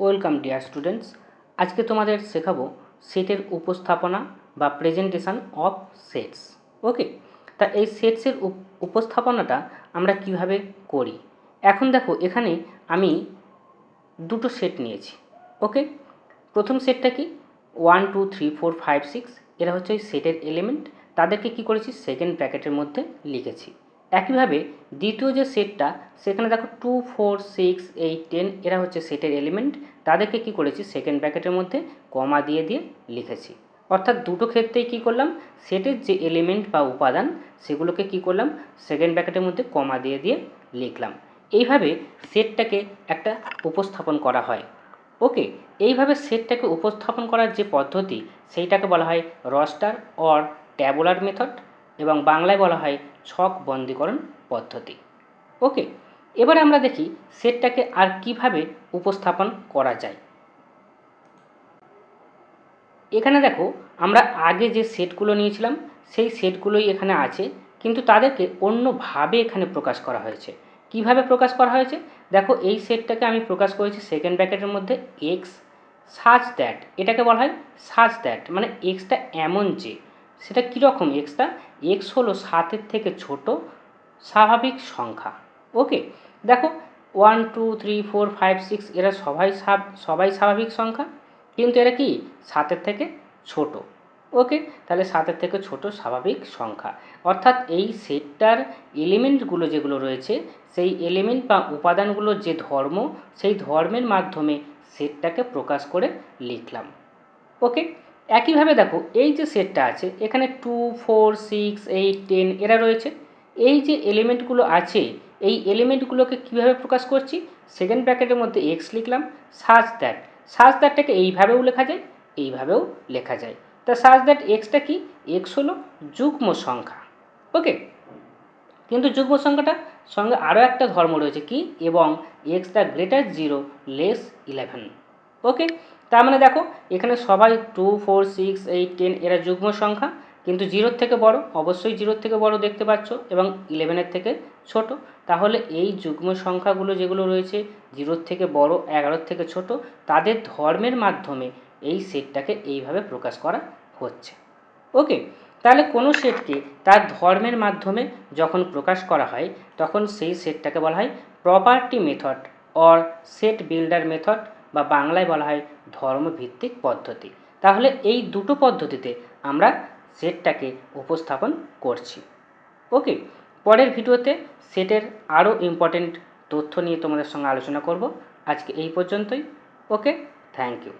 Welcome dear students. আজকে তোমাদের শেখাবো সেটের উপস্থাপনা বা প্রেজেন্টেশন অফ সেটস। ওকে, তা এই সেটসের উপস্থাপনাটা আমরা কিভাবে করি। এখন দেখো, এখানে আমি দুটো সেট নিয়েছি। ওকে, প্রথম সেটটা কি 1 2 3 4 5 6, এরা হচ্ছে ওই সেটের এলিমেন্ট। তাদেরকে কি করেছি, সেকেন্ড ব্র্যাকেটের মধ্যে লিখেছি। একইভাবে দ্বিতীয় যে সেটটা, সেখানে দেখো 2 4 6 8 10, এরা হচ্ছে সেটের এলিমেন্ট। তাদেরকে কি করেছি, সেকেন্ড ব্র্যাকেটের মধ্যে কমা দিয়ে দিয়ে লিখেছি। অর্থাৎ দুটো ক্ষেত্রেই কি করলাম, সেটের যে এলিমেন্ট বা উপাদান সেগুলোকে কি করলাম, সেকেন্ড ব্র্যাকেটের মধ্যে কমা দিয়ে দিয়ে লিখলাম। এইভাবে সেটটাকে একটা উপস্থাপন করা হয়। ওকে, এইভাবে সেটটাকে উপস্থাপন করার যে পদ্ধতি, সেইটাকে বলা হয় রস্টার অর ট্যাবুলার মেথড, এবং বাংলায় বলা হয় ছক বন্দীকরণ পদ্ধতি। ওকে, এবারে আমরা দেখি সেটটাকে আর কিভাবে উপস্থাপন করা যায়। এখানে দেখো, আমরা আগে যে সেটগুলো নিয়েছিলাম সেই সেটগুলোই এখানে আছে, কিন্তু তাদেরকে অন্যভাবে এখানে প্রকাশ করা হয়েছে। কিভাবে প্রকাশ করা হয়েছে দেখো, এই সেটটাকে আমি প্রকাশ করেছি সেকেন্ড ব্র্যাকেটের মধ্যে এক্স সাচ দ্যাট, এটাকে বলা হয় সাচ দ্যাট, মানে এক্সটা এমন যে, সেটা কীরকম এক্সটা, এক্স হলো 7-এর থেকে ছোট স্বাভাবিক সংখ্যা। ওকে, দেখো 1 2 3 4 5 6 এরা সবাই স্বাভাবিক সংখ্যা, কিন্তু এরা কি 7-এর থেকে ছোট। ওকে, তাহলে 7-এর থেকে ছোট স্বাভাবিক সংখ্যা, অর্থাৎ এই সেটটার এলিমেন্টগুলো যেগুলো রয়েছে, সেই এলিমেন্ট বা উপাদানগুলোর যে ধর্ম, সেই ধর্মের মাধ্যমে সেটটাকে প্রকাশ করে লিখলাম। ওকে, একইভাবে দেখো, এই যে সেটটা আছে এখানে 2 4 6 8 10 এরা রয়েছে। এই যে এলিমেন্টগুলো আছে, এই এলিমেন্টগুলোকে কীভাবে প্রকাশ করছি, সেকেন্ড ব্র্যাকেটের মধ্যে এক্স লিখলাম, সাচ দ্যাটটাকে এইভাবেও লেখা যায়, এইভাবেও লেখা যায়। তা সাচ দ্যাট এক্সটা কি, এক্স হলো যুগ্ম সংখ্যা। ওকে, কিন্তু যুগ্ম সংখ্যাটা সঙ্গে আরও একটা ধর্ম রয়েছে কি, এবং এক্স দ্য গ্রেটার 0 লেস 11। ওকে, তার মানে দেখো, এখানে সবাই 2 4 6 8 10 এরা যুগ্ম সংখ্যা, কিন্তু 0-এর থেকে বড়, অবশ্যই 0-এর থেকে বড় দেখতে পাচ্ছ, এবং 11-এর থেকে ছোট। তাহলে এই যুগ্ম সংখ্যাগুলো যেগুলো রয়েছে, 0-এর থেকে বড়, 11-এর থেকে ছোট, তাদের ধর্মের মাধ্যমে এই সেটটাকে এইভাবে প্রকাশ করা হচ্ছে। ওকে, তাহলে কোনো সেটকে তার ধর্মের মাধ্যমে যখন প্রকাশ করা হয়, তখন সেই সেটটাকে বলা হয় property method or set builder method, বা বাংলায় বলা হয় ধর্মভিত্তিক পদ্ধতি। তাহলে এই দুটো পদ্ধতিতে আমরা সেটটাকে উপস্থাপন করছি। ওকে, পরের ভিডিওতে সেটের আরও ইম্পর্টেন্ট তথ্য নিয়ে তোমাদের সঙ্গে আলোচনা করব। আজকে এই পর্যন্তই। ওকে, থ্যাংক ইউ।